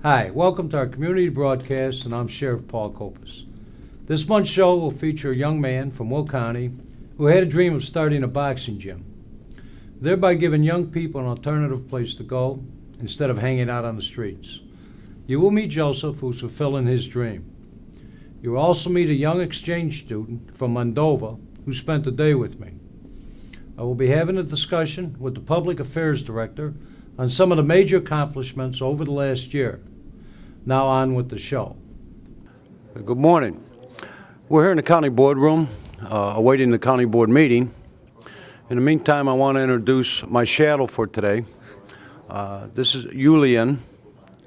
Hi, welcome to our community broadcast, and I'm Sheriff Paul Kopis. This month's show will feature a young man from Will County who had a dream of starting a boxing gym, thereby giving young people an alternative place to go instead of hanging out on the streets. You will meet Joseph, who's fulfilling his dream. You will also meet a young exchange student from Moldova who spent the day with me. I will be having a discussion with the Public Affairs Director on some of the major accomplishments over the last year. Now on with the show. Good morning. We're here in the county boardroom, awaiting the county board meeting. In the meantime, I want to introduce my shadow for today. This is Julian.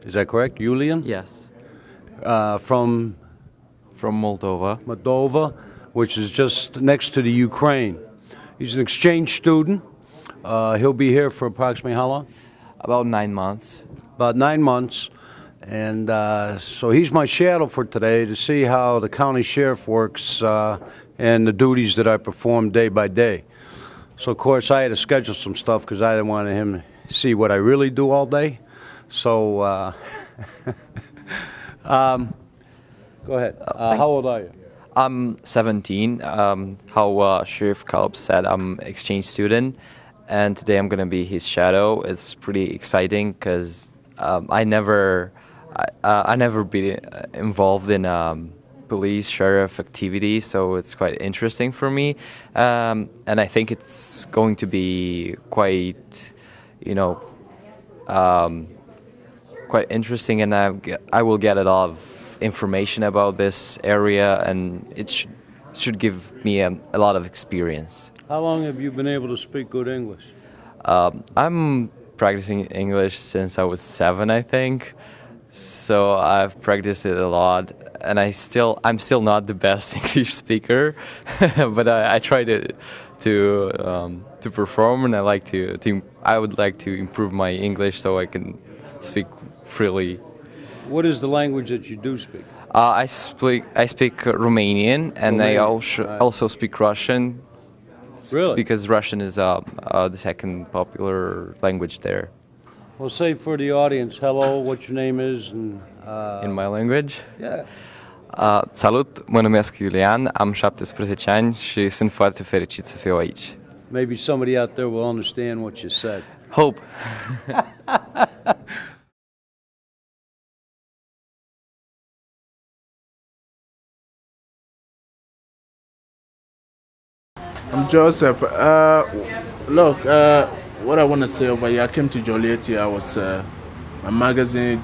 Is that correct? Julian? Yes. From Moldova, which is just next to the Ukraine. He's an exchange student. He'll be here for approximately how long? About 9 months. About 9 months. And so he's my shadow for today to see how the county sheriff works and the duties that I perform day by day. So, of course, I had to schedule some stuff because I didn't want him to see what I really do all day. So, go ahead. How old are you? I'm 17. How Sheriff Kalb said, I'm an exchange student, and today I'm going to be his shadow. It's pretty exciting because I never been involved in police, sheriff activity, so it's quite interesting for me. And I think it's going to be quite, quite interesting, and I will get a lot of information about this area, and it should give me a lot of experience. How long have you been able to speak good English? I'm practicing English since I was 7, I think. So I've practiced it a lot, and I'm still not the best English speaker, but I try to perform, and I would like to improve my English so I can speak freely. What is the language that you do speak? I speak Romanian, and I also speak Russian. Really? Because Russian is the second popular language there. Well, say for the audience, hello, what your name is, and in my language? Yeah. Salut, mă numesc Iulian, am 17 ani și sunt foarte fericit să fiu aici. Maybe somebody out there will understand what you said. Hope. I'm Joseph. Look, what I want to say over here, I came to Joliet here. I was a magazine,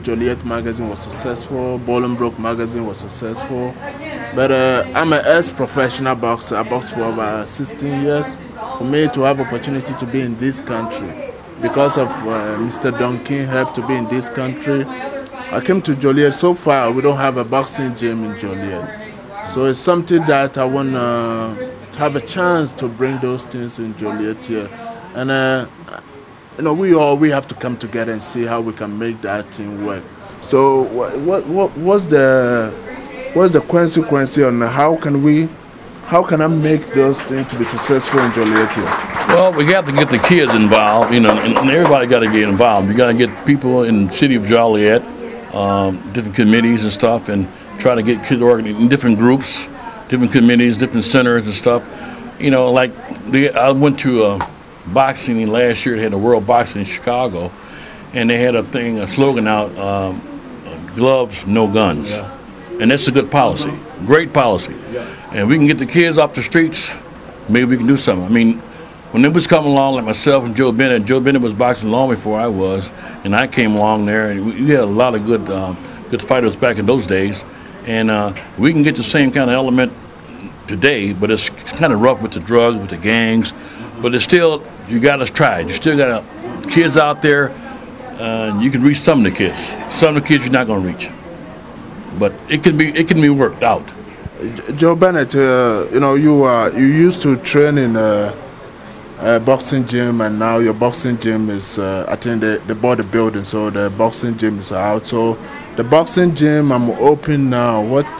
Joliet magazine was successful, Bolingbroke magazine was successful. But I'm an ex-professional boxer. I boxed for over 16 years. For me to have opportunity to be in this country, because of Mr. Duncan helped to be in this country, I came to Joliet. So far, we don't have a boxing gym in Joliet. So it's something that I want to have a chance to bring those things in Joliet here. And we have to come together and see how we can make that thing work. So what's the consequence on how can I make those things to be successful in Joliet here? Well, we have to get the kids involved, and everybody got to get involved. You got to get people in the city of Joliet, different committees and stuff, and try to get kids organized in different groups, different committees, different centers and stuff. I went to boxing last year. They had a World Boxing in Chicago, and they had a slogan out, gloves, no guns. Yeah. And that's a good policy, great policy. Yeah. And we can get the kids off the streets, maybe we can do something. I mean, when they was coming along, like myself and Joe Bennett was boxing long before I was, and I came along there, and we had a lot of good fighters back in those days. And we can get the same kind of element today, but it's kind of rough with the drugs, with the gangs. But it's still, you got to try it. You still got kids out there. You can reach some of the kids. Some of the kids you're not going to reach. But it can be worked out. Joe Bennett, you used to train in a boxing gym, and now your boxing gym is, I think they bought the building, so the boxing gym is out. So the boxing gym, I'm open now. What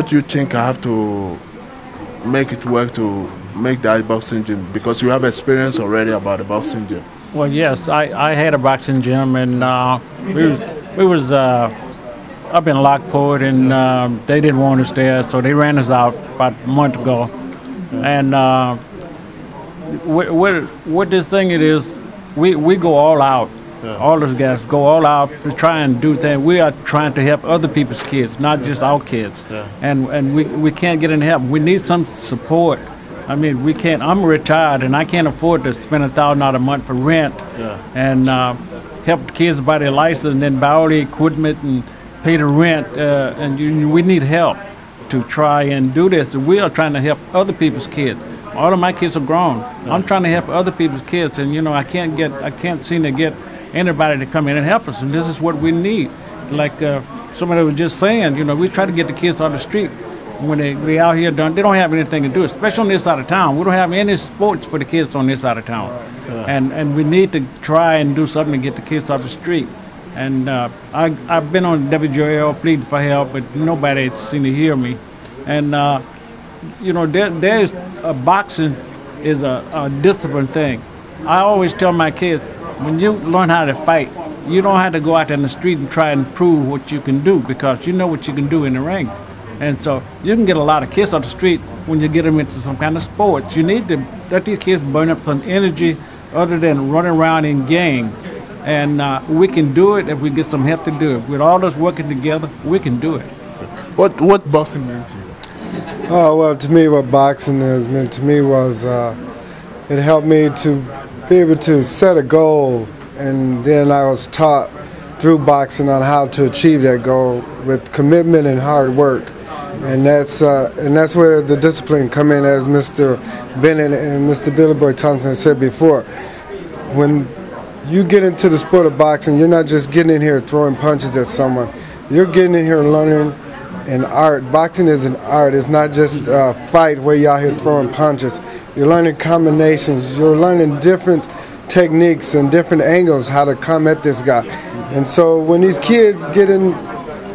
do you think I have to make it work to make that boxing gym? Because you have experience already about the boxing gym. Well, yes, I had a boxing gym, and we was up in Lockport, and they didn't want us there, so they ran us out about a month ago. And what this thing it is, we go all out. Yeah. All those guys go all out to try and do things. We are trying to help other people's kids, not just our kids. Yeah. And we can't get any help. We need some support. I mean, we can't. I'm retired, and I can't afford to spend $1,000 a month for rent and help the kids buy their license and then buy all the equipment and pay the rent. We need help to try and do this. We are trying to help other people's kids. All of my kids are grown. Yeah. I'm trying to help other people's kids, and I can't seem to get anybody to come in and help us. And this is what we need. Like somebody was just saying, we try to get the kids on the street. When they out here, they don't have anything to do, especially on this side of town. We don't have any sports for the kids on this side of town. And we need to try and do something to get the kids off the street. And I've been on WCSO pleading for help, but nobody seemed to hear me. And, there's boxing is a discipline thing. I always tell my kids, when you learn how to fight, you don't have to go out there in the street and try and prove what you can do, because you know what you can do in the ring. And so you can get a lot of kids off the street when you get them into some kind of sports. You need to let these kids burn up some energy other than running around in gangs. And we can do it if we get some help to do it. With all us working together, we can do it. What boxing meant to you? Oh, well, to me, what boxing has meant to me was it helped me to be able to set a goal, and then I was taught through boxing on how to achieve that goal with commitment and hard work. And that's where the discipline come in, as Mr. Bennett and Mr. Billy Boy Thompson said before. When you get into the sport of boxing, you're not just getting in here throwing punches at someone. You're getting in here learning an art. Boxing is an art. It's not just a fight where you're out here throwing punches. You're learning combinations. You're learning different techniques and different angles how to come at this guy. And so when these kids get in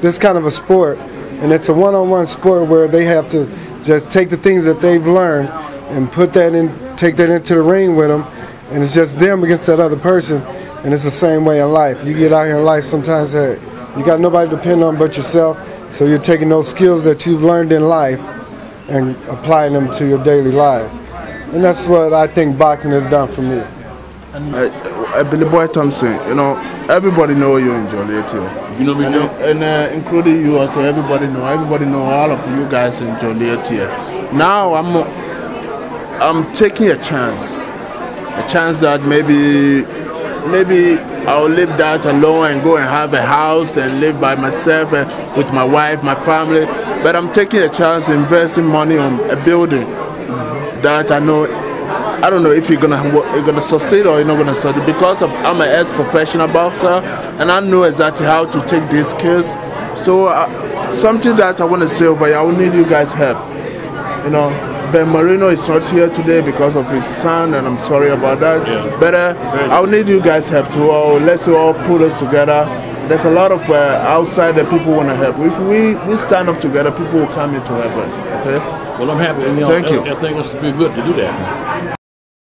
this kind of a sport, and it's a one-on-one sport where they have to just take the things that they've learned and take that into the ring with them, and it's just them against that other person. And it's the same way in life. You get out here in life, sometimes you got nobody to depend on but yourself, so you're taking those skills that you've learned in life and applying them to your daily lives. And that's what I think boxing has done for me. Billy Boy Thompson, everybody know you in Joliet here. You know me, Joe? And including you also, everybody know all of you guys in Joliet here. Now I'm taking a chance that maybe I'll live that alone and go and have a house and live by myself and with my wife, my family. But I'm taking a chance, investing money on a building that I don't know if you're gonna succeed or you're not gonna succeed, because I'm an ex-professional boxer and I know exactly how to take these skills. So something that I want to say over here, I will need you guys' help. Ben Marino is not here today because of his son, and I'm sorry about that. Yeah. But I will need you guys' help too. Let's all put us together. There's a lot of outside that people want to help. If we stand up together, people will come in to help us. Okay. Well, I'm happy. Thank you. I think it's be good to do that.